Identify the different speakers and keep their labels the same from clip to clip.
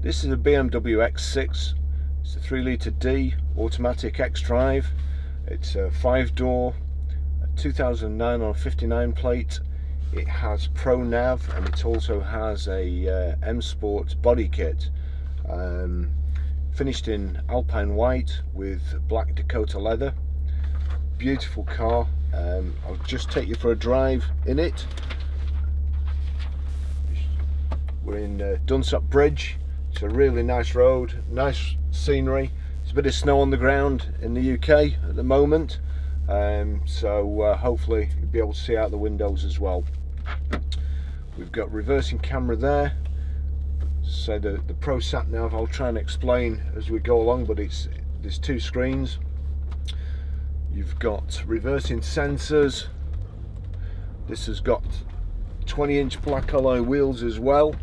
Speaker 1: This is a BMW X6. It's a 3 litre D automatic xDrive. It's a 5-door, 2009 on a 59 plate. It has Pro Nav and it also has a M Sport body kit. Finished in Alpine white with black Dakota leather. Beautiful car. I'll just take you for a drive in it. We're in Dunsop Bridge. It's a really nice road, nice scenery. There's a bit of snow on the ground in the UK at the moment, so hopefully you'll be able to see out the windows as well. We've got reversing camera there. So the Pro Sat Nav, I'll try and explain as we go along, but there's two screens. You've got reversing sensors. This has got 20-inch black alloy wheels as well.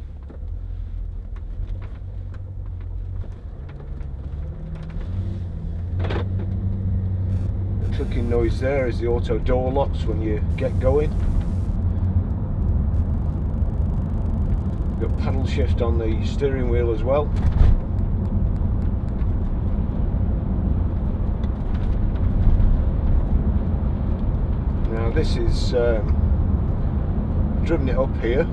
Speaker 1: The clicking noise there is the auto door locks when you get going. You've got paddle shift on the steering wheel as well. Now this is driven it up here.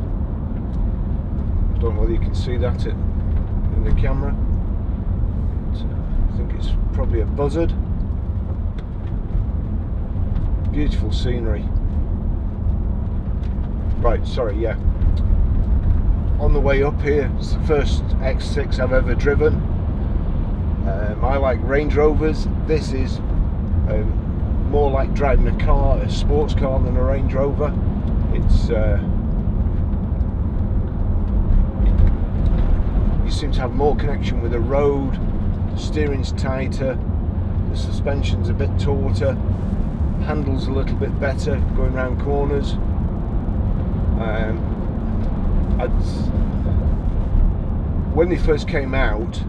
Speaker 1: Don't know whether you can see that in the camera. I think it's probably a buzzard. Beautiful scenery. Right, sorry, yeah. On the way up here, it's the first X6 I've ever driven. I like Range Rovers. This is more like driving a car, a sports car, than a Range Rover. It's you seem to have more connection with the road. The steering's tighter, the suspension's a bit tauter, handles a little bit better going around corners. When they first came out,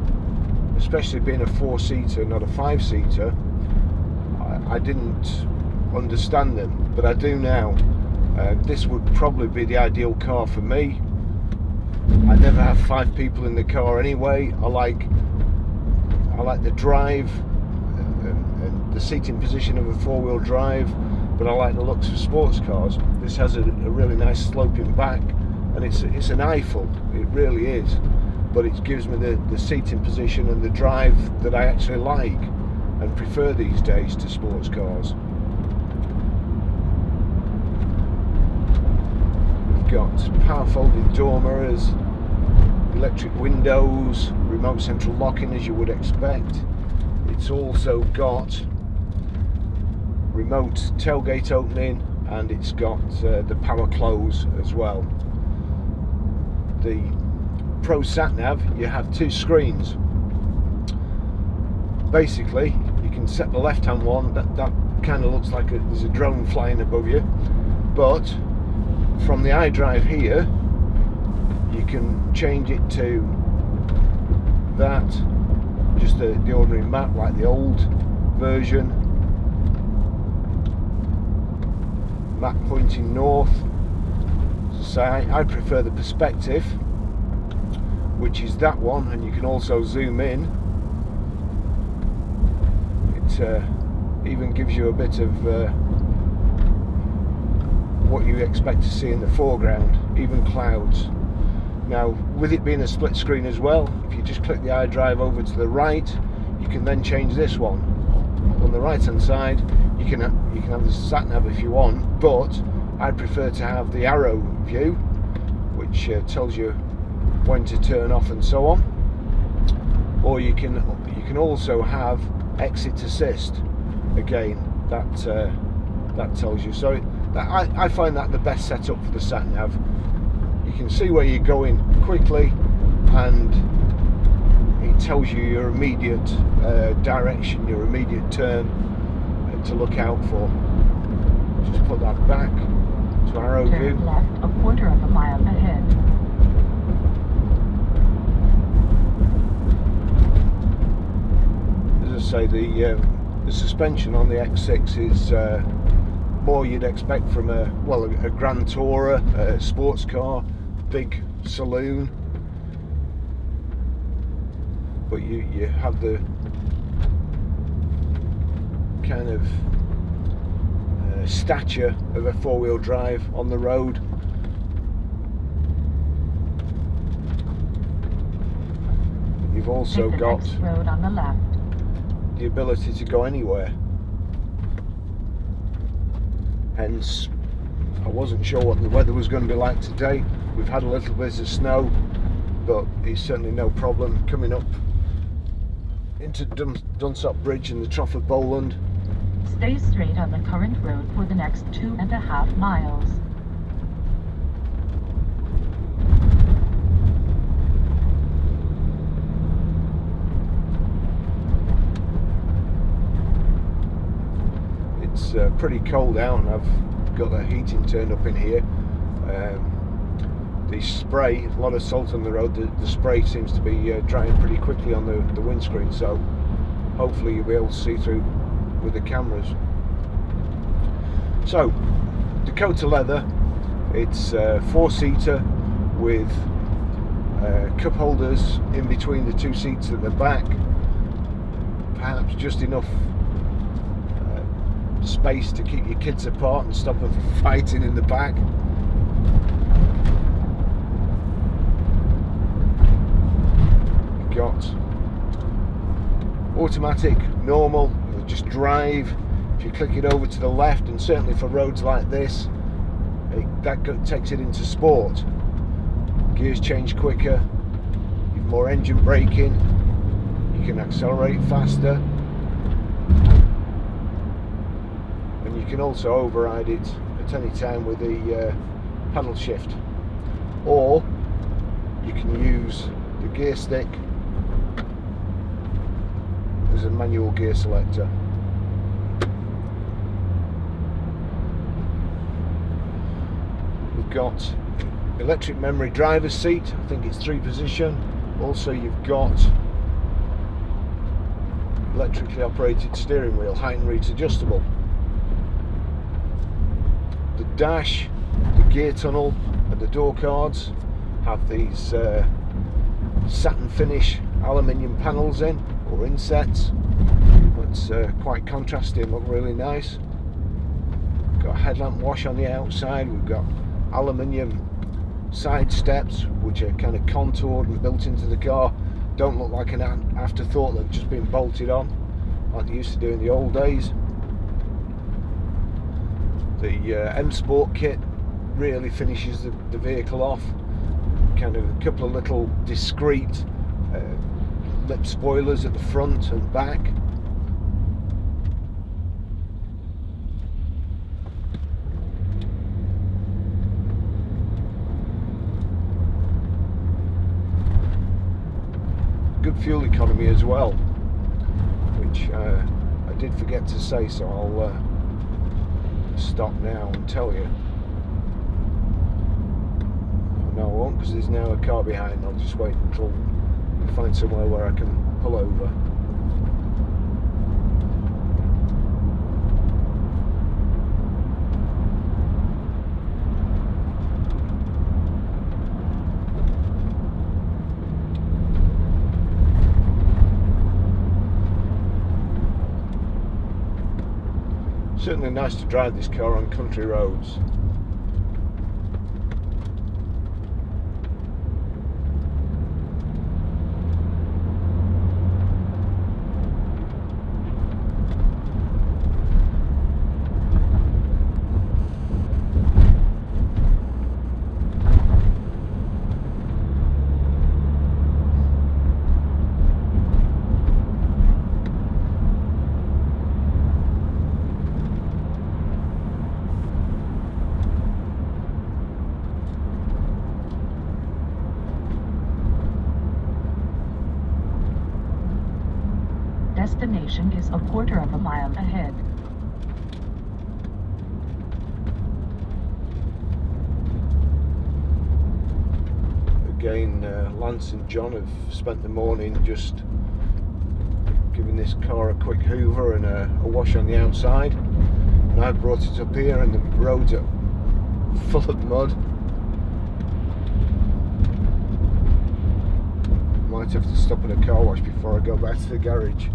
Speaker 1: especially being a 4-seater, not a 5-seater, I didn't understand them, but I do now. This would probably be the ideal car for me. I never have 5 people in the car anyway. I like the drive and the seating position of a 4-wheel drive, but I like the looks of sports cars. This has a really nice sloping back, and it's an Eiffel. It really is, but it gives me the seating position and the drive that I actually like and prefer these days to sports cars. We've got power folding door mirrors, electric windows, remote central locking as you would expect. It's also got remote tailgate opening, and it's got the power close as well. The Pro Sat Nav, you have 2 screens. Basically, you can set the left-hand one. That kind of looks like there's a drone flying above you. But from the iDrive here, you can change it to that, just the ordinary map like the old version. Map pointing north. So I prefer the perspective, which is that one, and you can also zoom in. It even gives you a bit of what you expect to see in the foreground, even clouds. Now, with it being a split screen as well, if you just click the iDrive over to the right, you can then change this one. On the right hand side, you can have the sat nav if you want, but I prefer to have the arrow view, which tells you when to turn off and so on. Or you can also have exit assist. Again, that tells you. So I find that the best setup for the sat nav. You can see where you're going quickly, and it tells you your immediate direction, your immediate turn to look out for. Just put that back to arrow view.
Speaker 2: Turn left a quarter of a mile ahead.
Speaker 1: As I say, the suspension on the X6 is more you'd expect from a Grand Tourer, a sports car, big saloon. but you have the kind of stature of a four-wheel drive on the road. You've also
Speaker 2: Take the
Speaker 1: got
Speaker 2: next road on the left.
Speaker 1: the ability to go anywhere. Hence, I wasn't sure what the weather was going to be like today. We've had a little bit of snow, but it's certainly no problem coming up into Dunsop Bridge in the Trough of Bowland.
Speaker 2: Stay straight on the current road for the next 2.5 miles.
Speaker 1: It's pretty cold out, and I've got the heating turned up in here. The spray, a lot of salt on the road, the spray seems to be drying pretty quickly on the windscreen, so hopefully you'll be able to see through with the cameras. So, Dakota leather, it's 4-seater with cup holders in between the 2 seats at the back, perhaps just enough space to keep your kids apart and stop them from fighting in the back. You've got automatic, normal, just drive. If you click it over to the left, and certainly for roads like this, that takes it into sport. Gears change quicker, you've more engine braking, you can accelerate faster, and you can also override it at any time with the paddle shift, or you can use the gear stick as a manual gear selector. We've got electric memory driver's seat, I think it's 3-position. Also you've got electrically operated steering wheel, height and reach adjustable. The dash, the gear tunnel and the door cards have these satin finish aluminium panels in, or insets. It's quite contrasting, look really nice. Got a headlamp wash on the outside. We've got aluminium side steps which are kind of contoured and built into the car. Don't look like an afterthought, they've just been bolted on like they used to do in the old days. The M Sport kit really finishes the vehicle off. Kind of a couple of little discreet lip spoilers at the front and back. Good fuel economy as well, which I did forget to say, so I'll stop now and tell you. No, I won't, because there's now a car behind. I'll just wait until we find somewhere where I can pull over. Certainly nice to drive this car on country roads.
Speaker 2: Destination is a quarter of a mile ahead.
Speaker 1: Again, Lance and John have spent the morning just giving this car a quick hoover and a wash on the outside, and I've brought it up here and the roads are full of mud. My Might have to stop at a car wash before I go back to the garage.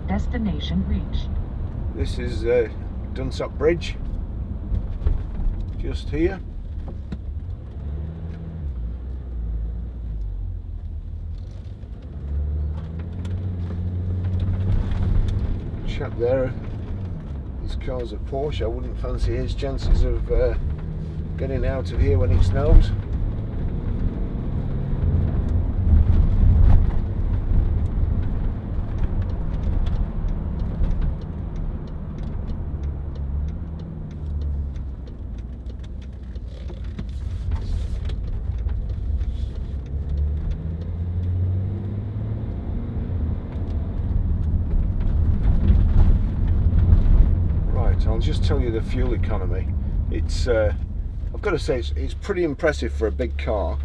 Speaker 2: Destination reached.
Speaker 1: This is Dunsop Bridge, just here. Chap there, his car's a Porsche. I wouldn't fancy his chances of getting out of here when it snows. I'll just tell you the fuel economy. It's I've got to say it's pretty impressive for a big car,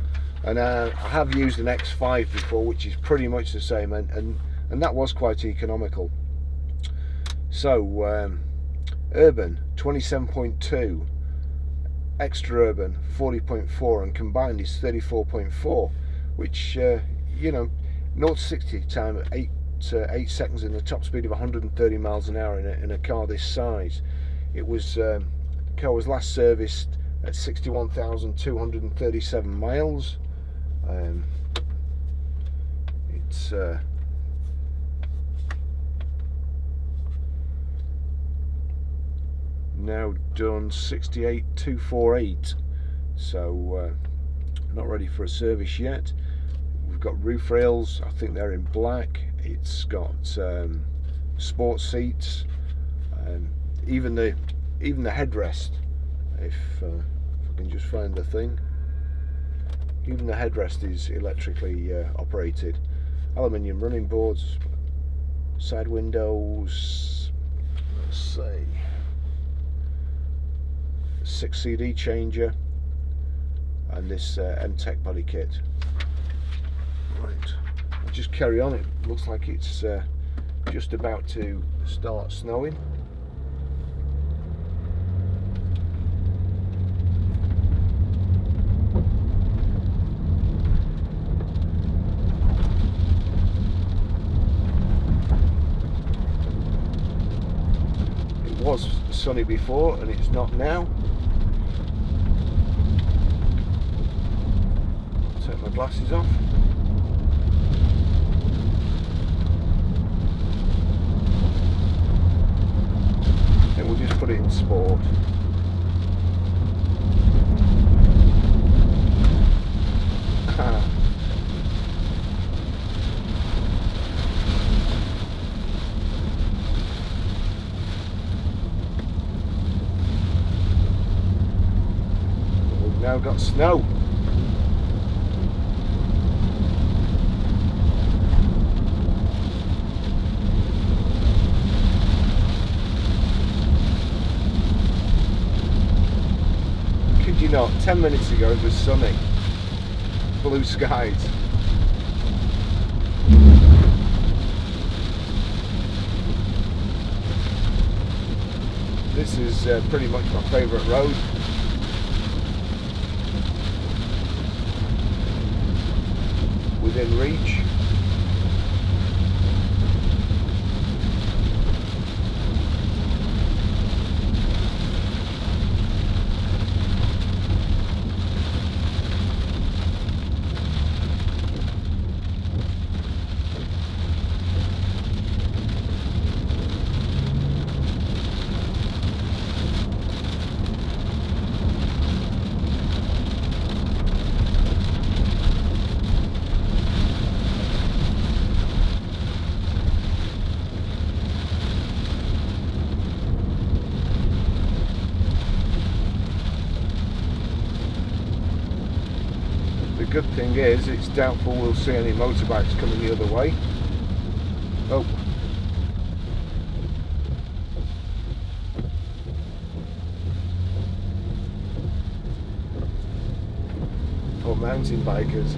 Speaker 1: and I have used an X5 before, which is pretty much the same, and that was quite economical. So urban 27.2, extra urban 40.4, and combined is 34.4, which you know, 0 to 60 time at 8 seconds in the top speed of 130 miles an hour in a car this size. It was the car was last serviced at 61,237 miles. It's now done 68,248, so not ready for a service yet. We've got roof rails, I think they're in black. It's got sports seats, even the headrest. If I can just find the thing, even the headrest is electrically operated. Aluminium running boards, side windows. Let's say 6 CD changer, and this M-Tech body kit. Right. I'll just carry on. It looks like it's just about to start snowing. It was sunny before and it's not now. Take my glasses off. We'll just put it in sport. We've now got snow. You know, 10 minutes ago it was sunny, blue skies. This is pretty much my favourite road. Within reach. The good thing is, it's doubtful we'll see any motorbikes coming the other way. Oh. Or mountain bikers.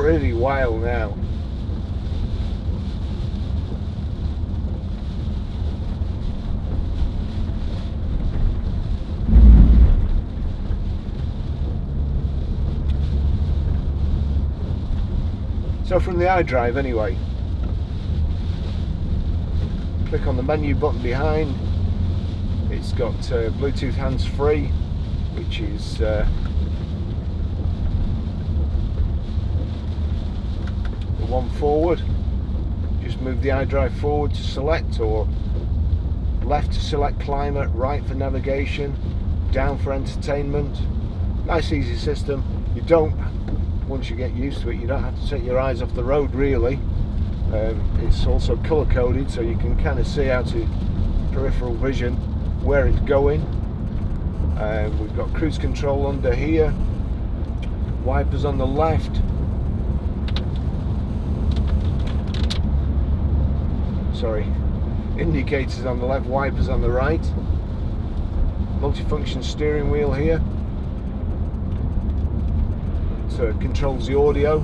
Speaker 1: pretty wild now. So from the iDrive anyway, click on the menu button behind. It's got Bluetooth hands-free, which is the one forward. Just move the iDrive forward to select, or left to select climate, right for navigation, down for entertainment. Nice easy system. You don't, once you get used to it, you don't have to take your eyes off the road really. It's also color coded, so you can kind of see out of peripheral vision where it's going. We've got cruise control under here, wipers on the left, indicators on the left, wipers on the right, multifunction steering wheel here, so it controls the audio.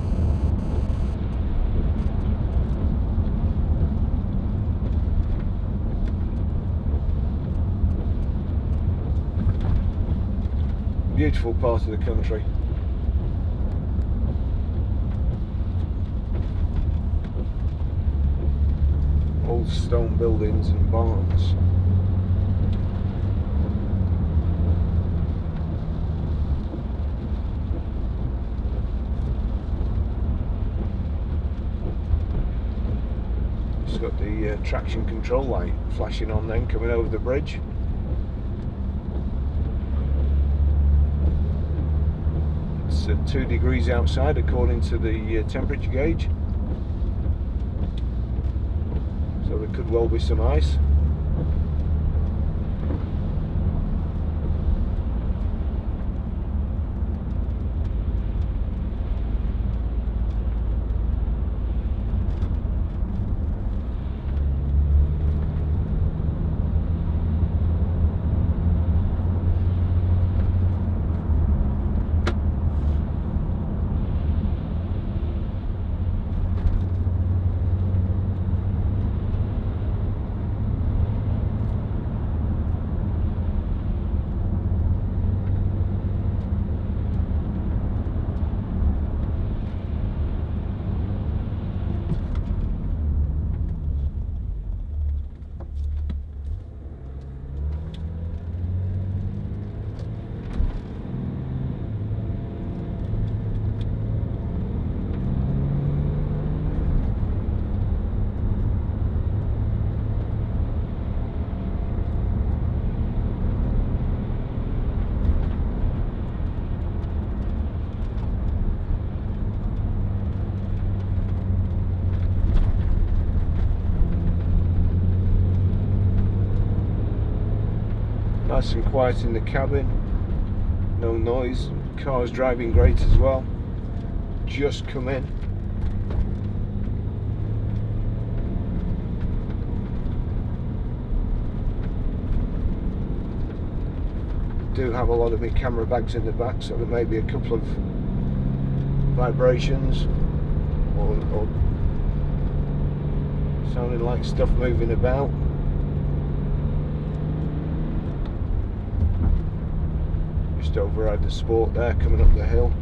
Speaker 1: Beautiful part of the country. Old stone buildings and barns. It's got the traction control light flashing on then, coming over the bridge. It's 2 degrees outside according to the temperature gauge, so there could well be some ice. Nice and quiet in the cabin, no noise, car's driving great as well. Just come in. Do have a lot of my camera bags in the back, so there may be a couple of vibrations or sounding like stuff moving about. Just override the Sport there, coming up the hill.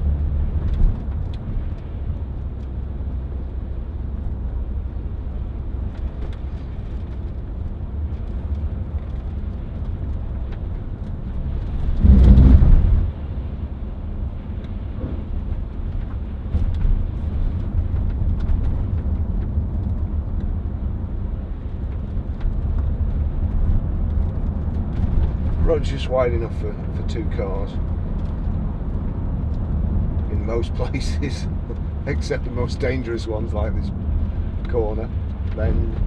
Speaker 1: Road's just wide enough for 2 cars in most places, except the most dangerous ones like this corner bend.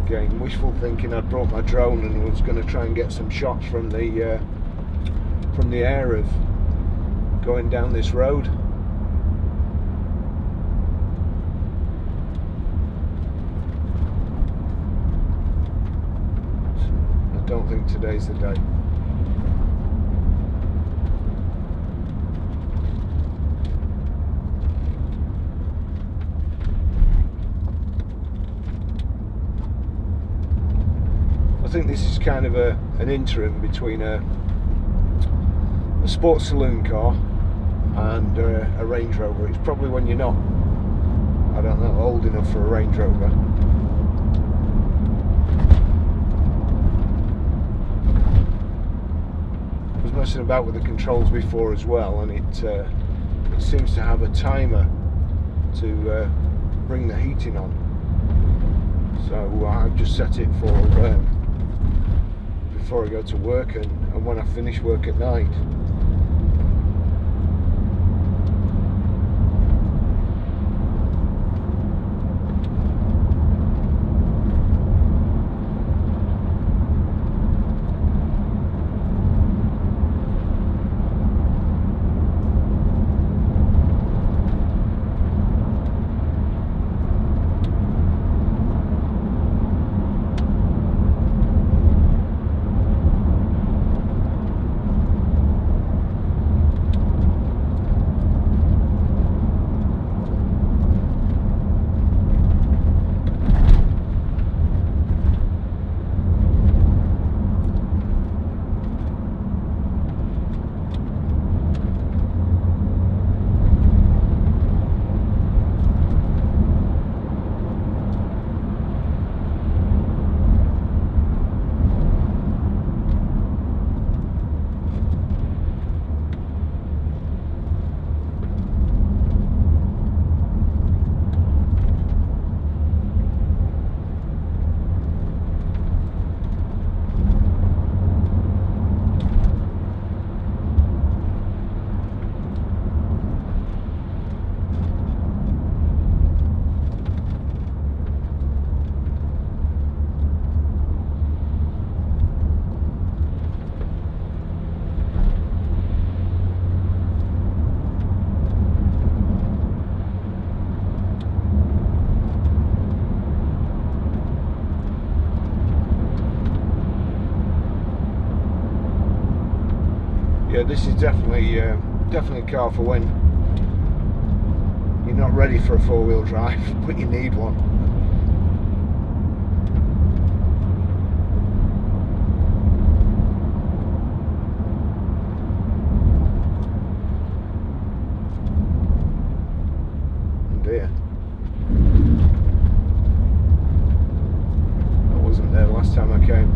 Speaker 1: Again, wishful thinking. I'd brought my drone and was going to try and get some shots from the air of going down this road. I don't think today's the day. I think this is kind of an interim between a sports saloon car and a Range Rover. It's probably when you're not, I don't know, old enough for a Range Rover. I was messing about with the controls before as well, and it seems to have a timer to bring the heating on. So I've just set it for before I go to work and when I finish work at night. Yeah, this is definitely a car for when you're not ready for a four-wheel drive, but you need one. Oh dear. I wasn't there last time I came.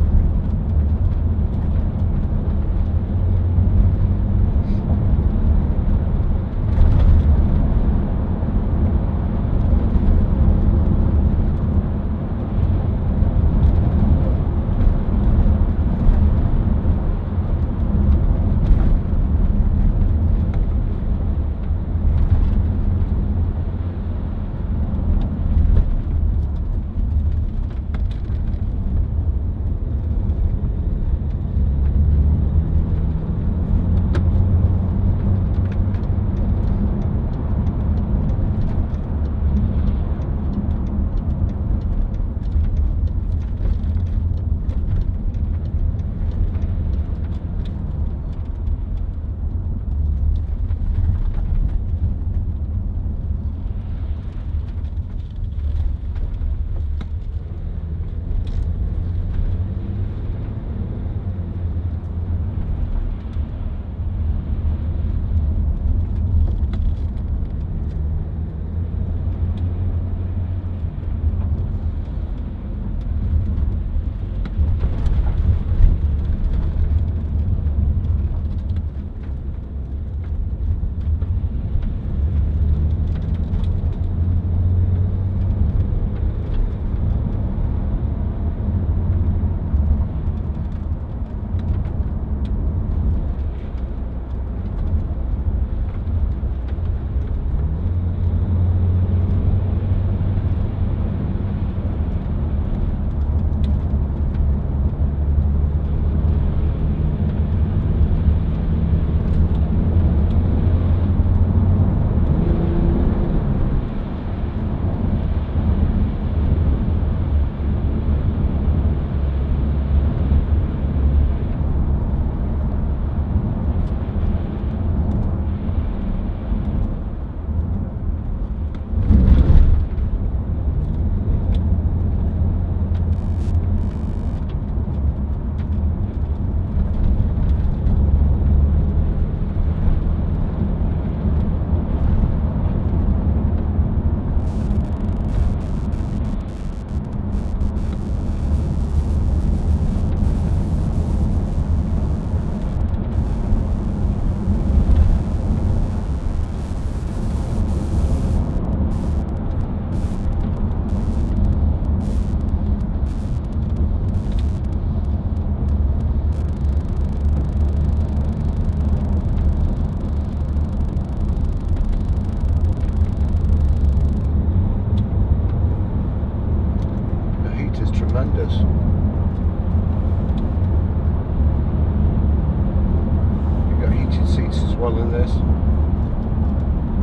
Speaker 1: well in this.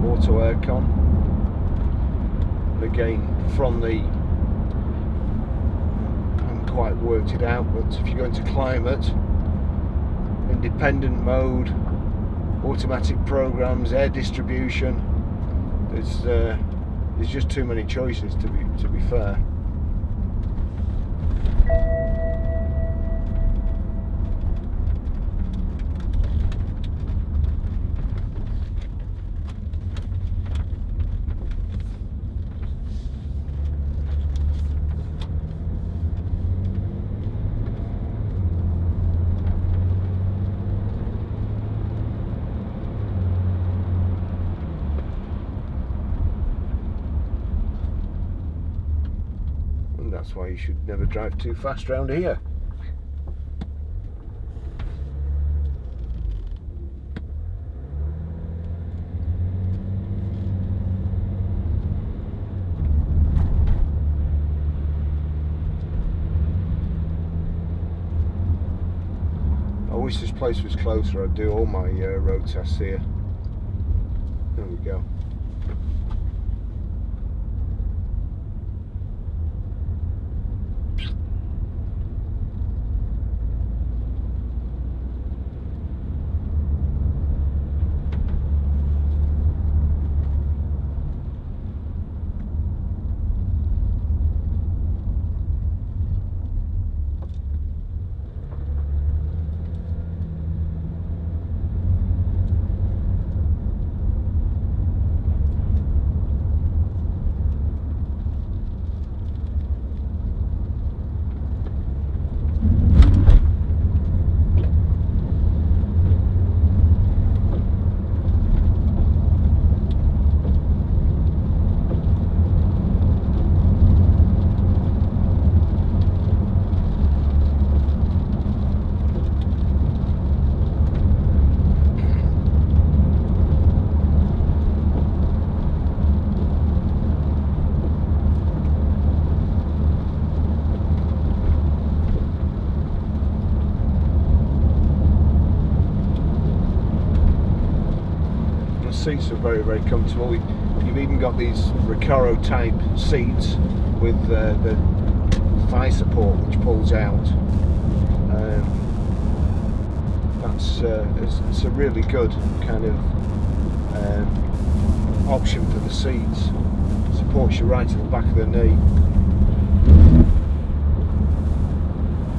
Speaker 1: Auto aircon. And again, from the, I haven't quite worked it out, but if you go into climate, independent mode, automatic programs, air distribution, there's just too many choices to be fair. That's why you should never drive too fast around here. I wish this place was closer. I'd do all my road tests here. There we go. Seats are very, very comfortable. You've even got these Recaro type seats with the thigh support which pulls out. It's a really good kind of option for the seats. Supports you right to the back of the knee,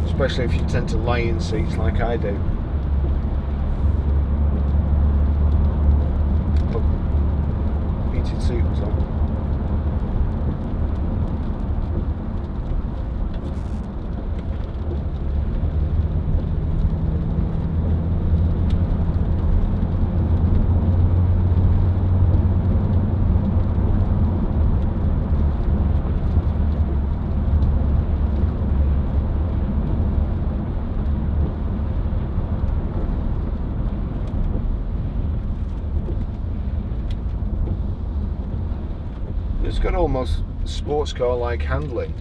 Speaker 1: especially if you tend to lie in seats like I do. Heated seat was on. It's got almost sports car like handling.